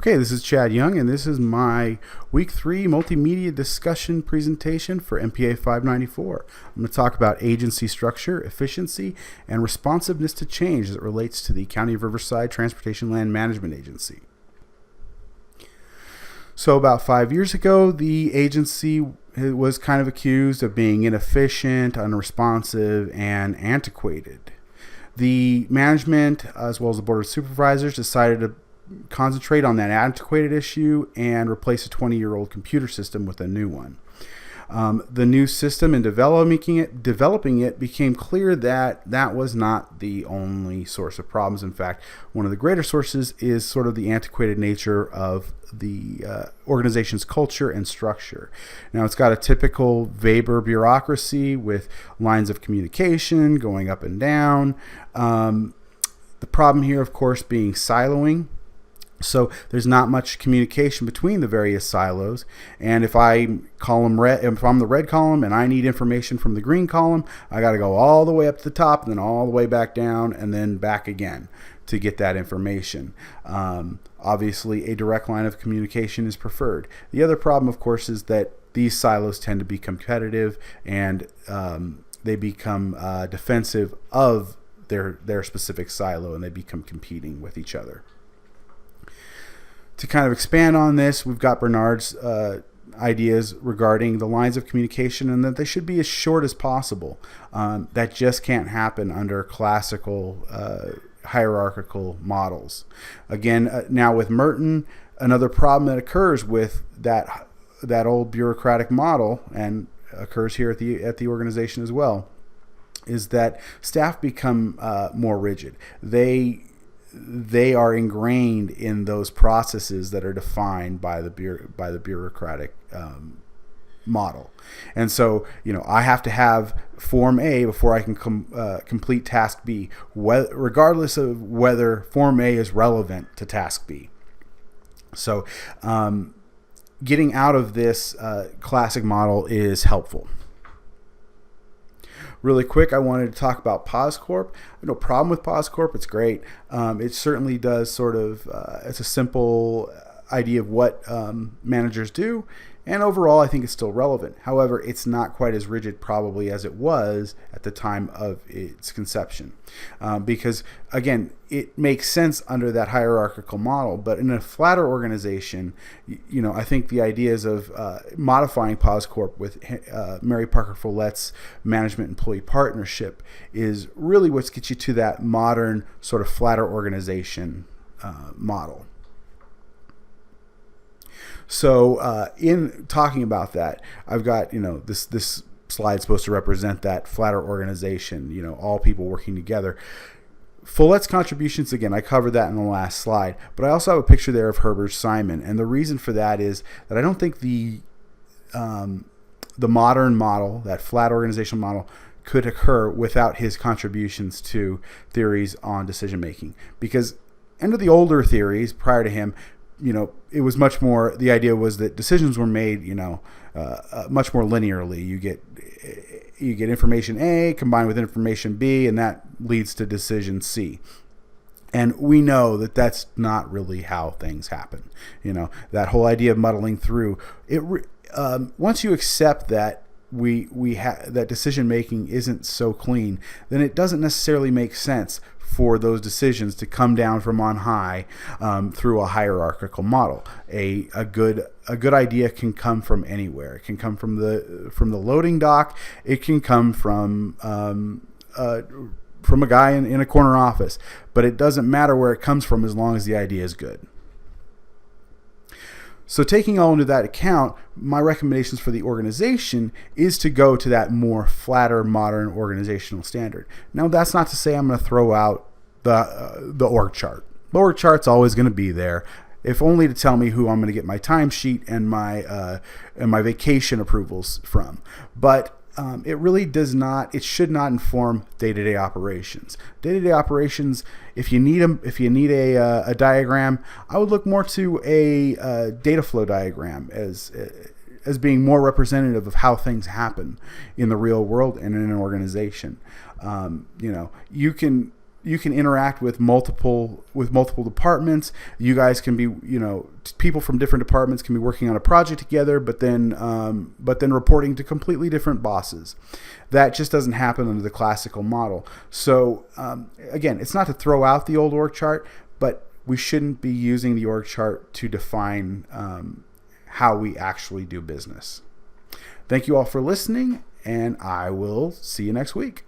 Okay, this is Chad Young, and this is my Week 3 Multimedia Discussion presentation for MPA 594. I'm going to talk about agency structure, efficiency, and responsiveness to change as it relates to the County of Riverside Transportation Land Management Agency. So about 5 years ago, the agency was kind of accused of being inefficient, unresponsive, and antiquated. The management, as well as the Board of Supervisors, decided to concentrate on that antiquated issue and replace a 20-year-old computer system with a new one. The new system, in developing it became clear that that was not the only source of problems. In fact, one of the greater sources is sort of the antiquated nature of the organization's culture and structure. Now, it's got a typical Weber bureaucracy with lines of communication going up and down. The problem here, of course, being siloing. So there's not much communication between the various silos, and if I'm the red column and I need information from the green column, I got to go all the way up to the top and then all the way back down and then back again to get that information. Obviously, a direct line of communication is preferred. The other problem, of course, is that these silos tend to be competitive and they become defensive of their specific silo, and they become competing with each other. To kind of expand on this, we've got Bernard's ideas regarding the lines of communication and that they should be as short as possible. That just can't happen under classical hierarchical models. Again, now with Merton, another problem that occurs with that old bureaucratic model, and occurs here at the organization as well, is that staff become more rigid. They are ingrained in those processes that are defined by the bureaucratic model. And so, I have to have Form A before I can complete Task B, regardless of whether Form A is relevant to Task B. So getting out of this classic model is helpful. Really quick, I wanted to talk about PosCorp. I have no problem with PosCorp. It's great. It certainly does sort of, it's a simple idea of what managers do. And overall, I think it's still relevant. However, it's not quite as rigid probably as it was at the time of its conception. Because, again, it makes sense under that hierarchical model. But in a flatter organization, I think the ideas of modifying PosCorp with Mary Parker Follett's management-employee partnership is really what gets you to that modern sort of flatter organization model. So in talking about that, I've got, this slide supposed to represent that flatter organization, all people working together. Follett's contributions, again, I covered that in the last slide, but I also have a picture there of Herbert Simon. And the reason for that is that I don't think the modern model, that flat organizational model, could occur without his contributions to theories on decision making. Because under the older theories prior to him, it was much more, the idea was that decisions were made, much more linearly. You get information A combined with information B, and that leads to decision C. And we know that that's not really how things happen. That whole idea of muddling through it. Once you accept that that decision making isn't so clean, then it doesn't necessarily make sense for those decisions to come down from on high through a hierarchical model. A good idea can come from anywhere. It can come from the loading dock. It can come from a guy in a corner office. But it doesn't matter where it comes from as long as the idea is good. So taking all into that account, my recommendations for the organization is to go to that more flatter, modern organizational standard. Now, that's not to say I'm going to throw out the org chart. The org chart's always going to be there, if only to tell me who I'm going to get my timesheet and my vacation approvals from. But it really does not. It should not inform day-to-day operations. Day-to-day operations, if you need a diagram, I would look more to a data flow diagram as being more representative of how things happen in the real world and in an organization. you can interact with multiple departments. You guys can be, people from different departments can be working on a project together, but then reporting to completely different bosses. That just doesn't happen under the classical model. So again, it's not to throw out the old org chart, but we shouldn't be using the org chart to define how we actually do business. Thank you all for listening, and I will see you next week.